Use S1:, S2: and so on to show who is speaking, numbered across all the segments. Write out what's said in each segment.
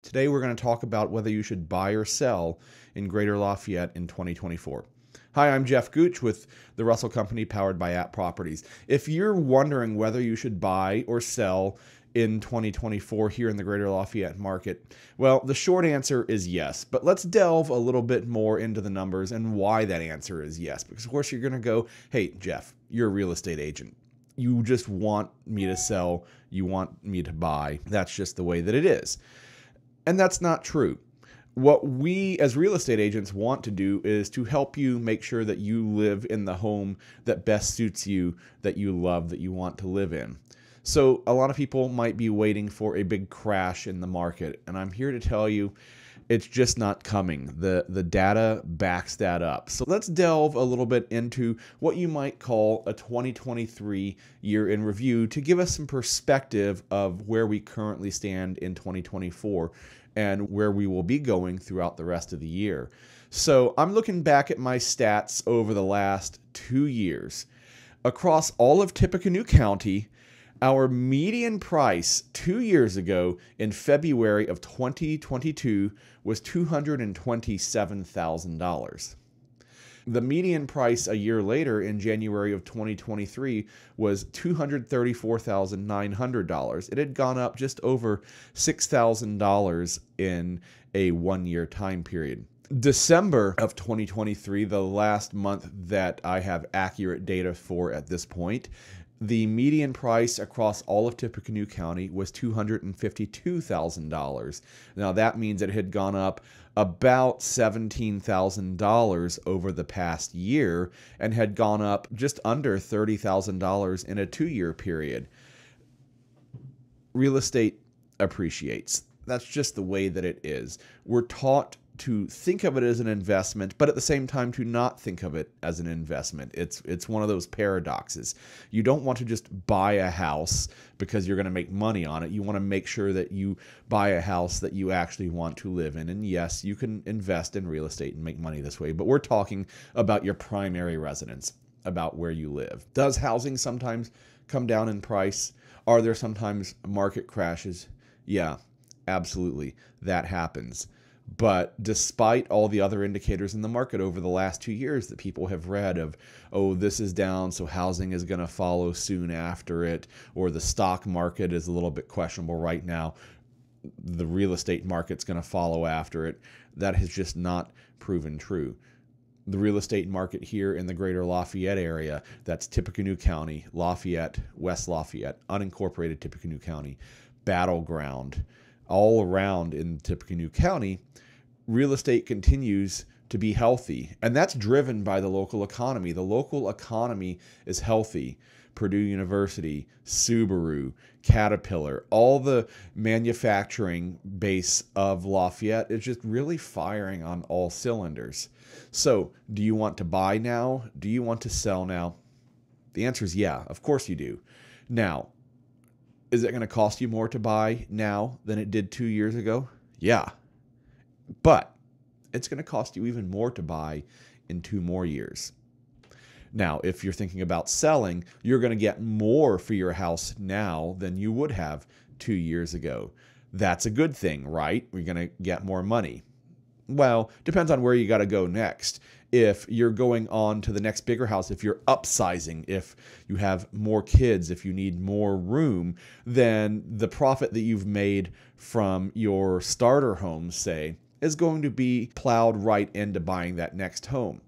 S1: Today we're going to talk about whether you should buy or sell in Greater Lafayette in 2024. Hi, I'm Geoff Gooch with the Russell Company powered by App Properties. If you're wondering whether you should buy or sell in 2024 here in the Greater Lafayette market, well, the short answer is yes. But let's delve a little bit more into the numbers and why that answer is yes. Because of course you're going to go, hey, Geoff, you're a real estate agent. You just want me to sell. You want me to buy. That's just the way that it is. And that's not true. What we as real estate agents want to do is to help you make sure that you live in the home that best suits you, that you love, that you want to live in. So a lot of people might be waiting for a big crash in the market, and I'm here to tell you it's just not coming. The data backs that up. So let's delve a little bit into what you might call a 2023 year in review to give us some perspective of where we currently stand in 2024 and where we will be going throughout the rest of the year. So I'm looking back at my stats over the last 2 years. Across all of Tippecanoe County, our median price 2 years ago in February of 2022 was $227,000. The median price a year later in January of 2023 was $234,900. It had gone up just over $6,000 in a 1-year time period. December of 2023, the last month that I have accurate data for at this point, the median price across all of Tippecanoe County was $252,000. Now that means it had gone up about $17,000 over the past year and had gone up just under $30,000 in a 2-year period. Real estate appreciates. That's just the way that it is. We're taught to think of it as an investment, but at the same time to not think of it as an investment. It's one of those paradoxes. You don't want to just buy a house because you're going to make money on it. You want to make sure that you buy a house that you actually want to live in. And yes, you can invest in real estate and make money this way, but we're talking about your primary residence, about where you live. Does housing sometimes come down in price? Are there sometimes market crashes? Yeah, absolutely. That happens. But despite all the other indicators in the market over the last 2 years that people have read of, oh, this is down, so housing is going to follow soon after it, or the stock market is a little bit questionable right now, the real estate market's going to follow after it, that has just not proven true. The real estate market here in the Greater Lafayette area, that's Tippecanoe County, Lafayette, West Lafayette, unincorporated Tippecanoe County, battleground, all around in Tippecanoe County, real estate continues to be healthy. And that's driven by the local economy. The local economy is healthy. Purdue University, Subaru, Caterpillar, all the manufacturing base of Lafayette is just really firing on all cylinders. So, do you want to buy now? Do you want to sell now? The answer is yeah, of course you do. Now, is it going to cost you more to buy now than it did 2 years ago? Yeah. But it's going to cost you even more to buy in 2 more years. Now, if you're thinking about selling, you're going to get more for your house now than you would have 2 years ago. That's a good thing, right? We're going to get more money. Well, depends on where you got to go next. If you're going on to the next bigger house, if you're upsizing, if you have more kids, if you need more room, then the profit that you've made from your starter home, say, is going to be plowed right into buying that next home.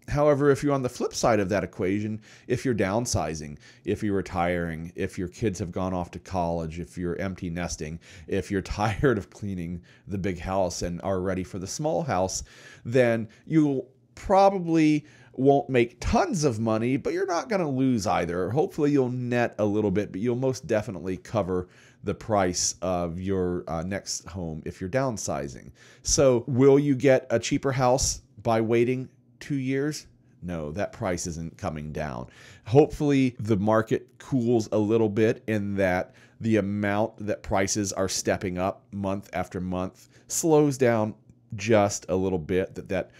S1: However, if you're on the flip side of that equation, if you're downsizing, if you're retiring, if your kids have gone off to college, if you're empty nesting, if you're tired of cleaning the big house and are ready for the small house, then you'll probably won't make tons of money, but you're not going to lose either. Hopefully you'll net a little bit, but you'll most definitely cover the price of your next home if you're downsizing. So will you get a cheaper house by waiting 2 years? No, that price isn't coming down. Hopefully the market cools a little bit in that the amount that prices are stepping up month after month slows down just a little bit, that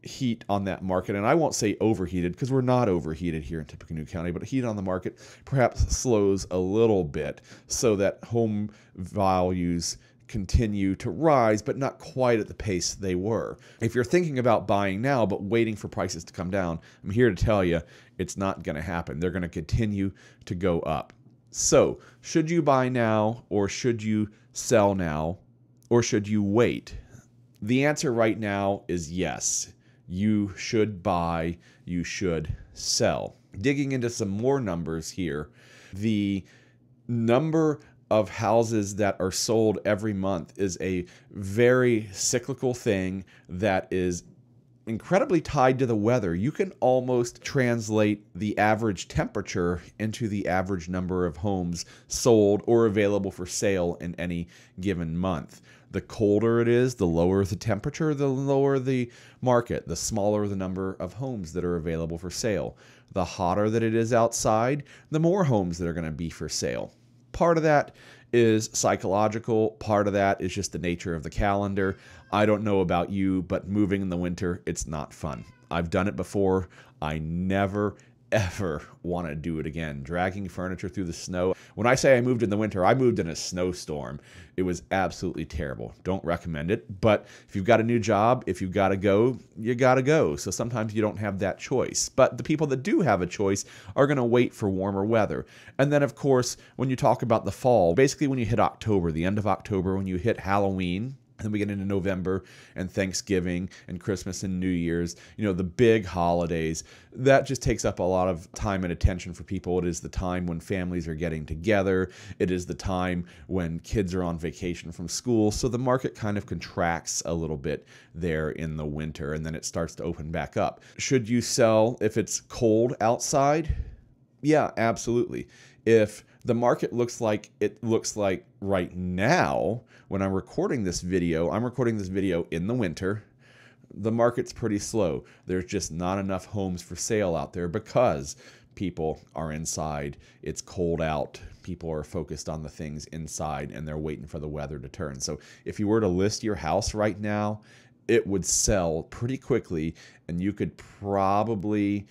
S1: heat on that market, and I won't say overheated because we're not overheated here in Tippecanoe County, but heat on the market perhaps slows a little bit so that home values continue to rise, but not quite at the pace they were. If you're thinking about buying now, but waiting for prices to come down, I'm here to tell you it's not going to happen. They're going to continue to go up. So, should you buy now, or should you sell now, or should you wait? The answer right now is yes. You should buy, you should sell. Digging into some more numbers here, the number of houses that are sold every month is a very cyclical thing that is incredibly tied to the weather. You can almost translate the average temperature into the average number of homes sold or available for sale in any given month. The colder it is, the lower the temperature, the lower the market, the smaller the number of homes that are available for sale. The hotter that it is outside, the more homes that are going to be for sale. Part of that is psychological. Part of that is just the nature of the calendar. I don't know about you, but moving in the winter, it's not fun. I've done it before. I never, ever want to do it again. Dragging furniture through the snow. When I say I moved in the winter, I moved in a snowstorm. It was absolutely terrible. Don't recommend it. But if you've got a new job, if you've got to go, you got to go. So sometimes you don't have that choice. But the people that do have a choice are going to wait for warmer weather. And then, of course, when you talk about the fall, basically when you hit October, the end of October, when you hit Halloween, then we get into November and Thanksgiving and Christmas and New Year's, the big holidays. That just takes up a lot of time and attention for people. It is the time when families are getting together. It is the time when kids are on vacation from school. So the market kind of contracts a little bit there in the winter, and then it starts to open back up. Should you sell if it's cold outside? Yeah, absolutely. If the market looks like it looks like right now, when I'm recording this video in the winter, the market's pretty slow. There's just not enough homes for sale out there because people are inside. It's cold out. People are focused on the things inside and they're waiting for the weather to turn. So if you were to list your house right now, it would sell pretty quickly and you could probably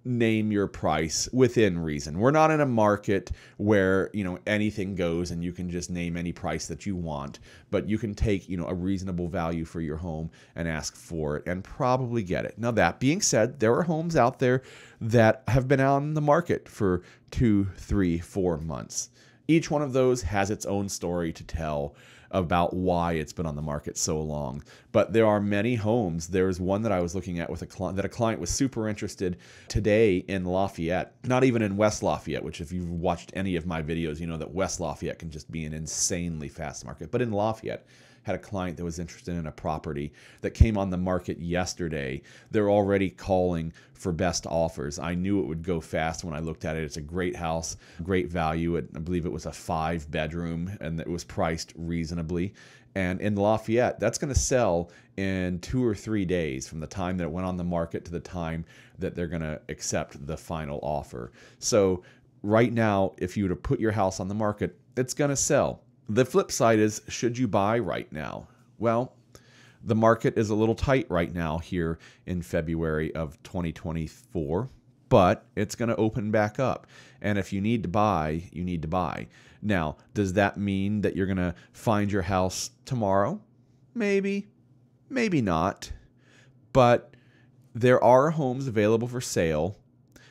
S1: name your price within reason. We're not in a market where, anything goes and you can just name any price that you want, but you can take, a reasonable value for your home and ask for it and probably get it. Now, that being said, there are homes out there that have been on the market for 2, 3, 4 months. Each one of those has its own story to tell about why it's been on the market so long. But there are many homes. There's one that I was looking at with a client was super interested today in Lafayette, not even in West Lafayette, which if you've watched any of my videos, you know that West Lafayette can just be an insanely fast market. But in Lafayette, had a client that was interested in a property that came on the market yesterday. They're already calling for best offers. I knew it would go fast when I looked at it. It's a great house, great value. I believe it was a 5-bedroom and it was priced reasonably. And in Lafayette, that's going to sell in 2 or 3 days from the time that it went on the market to the time that they're going to accept the final offer. So right now, if you were to put your house on the market, it's going to sell. The flip side is, should you buy right now? Well, the market is a little tight right now here in February of 2024, but it's going to open back up. And if you need to buy, you need to buy. Now, does that mean that you're going to find your house tomorrow? Maybe, maybe not. But there are homes available for sale.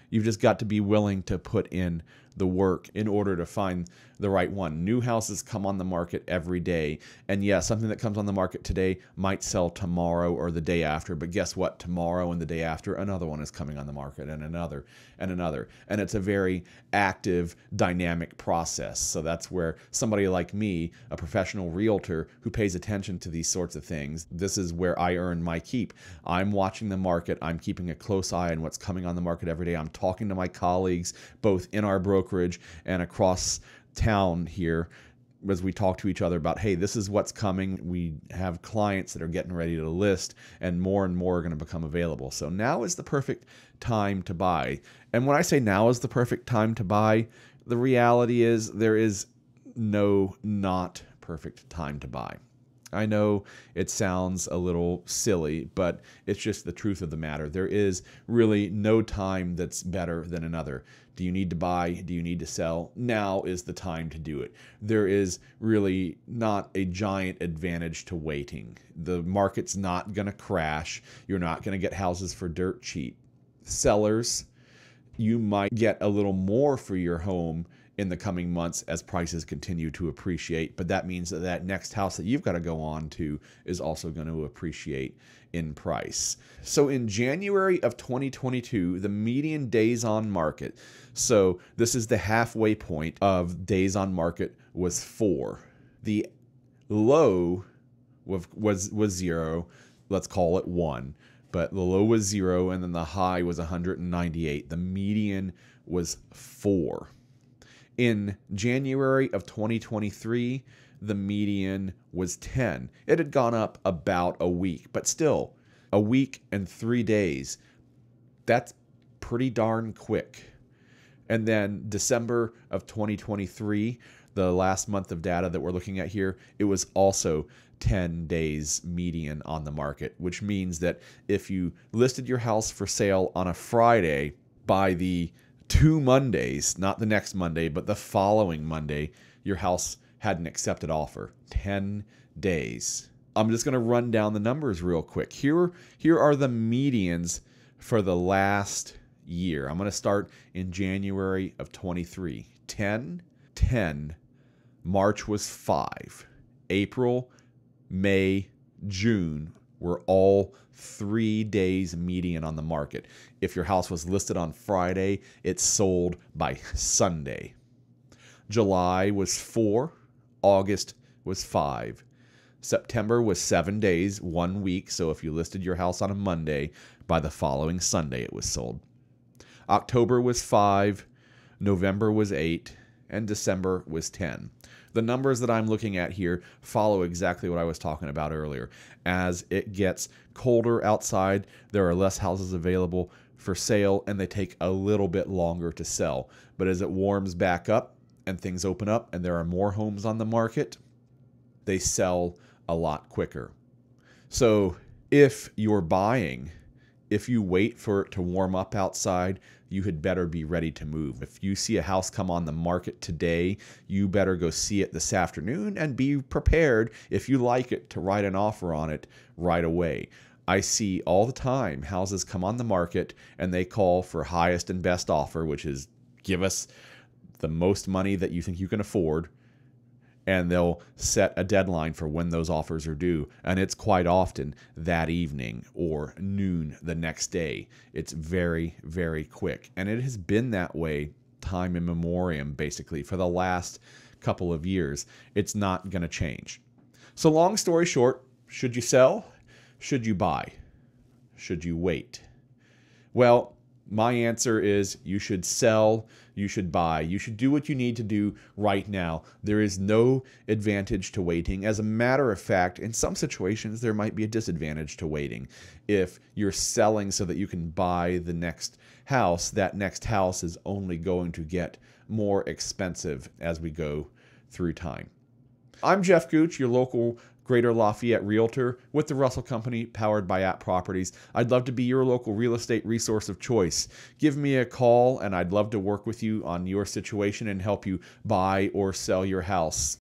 S1: You've just got to be willing to put in the work in order to find the right one. New houses come on the market every day. And yeah, something that comes on the market today might sell tomorrow or the day after. But guess what? Tomorrow and the day after, another one is coming on the market and another and another. And it's a very active, dynamic process. So that's where somebody like me, a professional realtor who pays attention to these sorts of things, this is where I earn my keep. I'm watching the market. I'm keeping a close eye on what's coming on the market every day. I'm talking to my colleagues, both in our brokerage and across town here, as we talk to each other about, hey, this is what's coming. We have clients that are getting ready to list and more are going to become available. So now is the perfect time to buy. And when I say now is the perfect time to buy, the reality is there is no not perfect time to buy. I know it sounds a little silly, but it's just the truth of the matter. There is really no time that's better than another. Do you need to buy? Do you need to sell? Now is the time to do it. There is really not a giant advantage to waiting. The market's not going to crash. You're not going to get houses for dirt cheap. Sellers, you might get a little more for your home in the coming months as prices continue to appreciate, but that means that that next house that you've got to go on to is also going to appreciate in price. So in January of 2022, the median days on market, so this is the halfway point of days on market, was 4. The low was 0, let's call it 1, but the low was 0 and then the high was 198. The median was 4. In January of 2023, the median was 10. It had gone up about a week, but still, a week and 3 days. That's pretty darn quick. And then December of 2023, the last month of data that we're looking at here, it was also 10 days median on the market, which means that if you listed your house for sale on a Friday, by the 2 Mondays, not the next Monday, but the following Monday, your house had an accepted offer. 10 days. I'm just going to run down the numbers real quick. Here are the medians for the last year. I'm going to start in January of 23. 10, 10. March was 5. April, May, June were all 3 days median on the market. If your house was listed on Friday, it sold by Sunday. July was 4. August was 5. September was 7 days, 1 week. So if you listed your house on a Monday, by the following Sunday it was sold. October was 5. November was 8. And December was 10. The numbers that I'm looking at here follow exactly what I was talking about earlier. As it gets colder outside, there are less houses available for sale, and they take a little bit longer to sell. But as it warms back up and things open up and there are more homes on the market, they sell a lot quicker. So if you're buying, if you wait for it to warm up outside, you had better be ready to move. If you see a house come on the market today, you better go see it this afternoon and be prepared, if you like it, to write an offer on it right away. I see all the time houses come on the market and they call for highest and best offer, which is give us the most money that you think you can afford, and they'll set a deadline for when those offers are due. And it's quite often that evening or noon the next day. It's very, very quick. And it has been that way time in memoriam, basically, for the last couple of years. It's not going to change. So long story short, should you sell? Should you buy? Should you wait? Well, my answer is you should sell, you should buy, you should do what you need to do right now. There is no advantage to waiting. As a matter of fact, in some situations, there might be a disadvantage to waiting. If you're selling so that you can buy the next house, that next house is only going to get more expensive as we go through time. I'm Geoff Gooch, your local Greater Lafayette Realtor with the Russell Company, powered by App Properties. I'd love to be your local real estate resource of choice. Give me a call, and I'd love to work with you on your situation and help you buy or sell your house.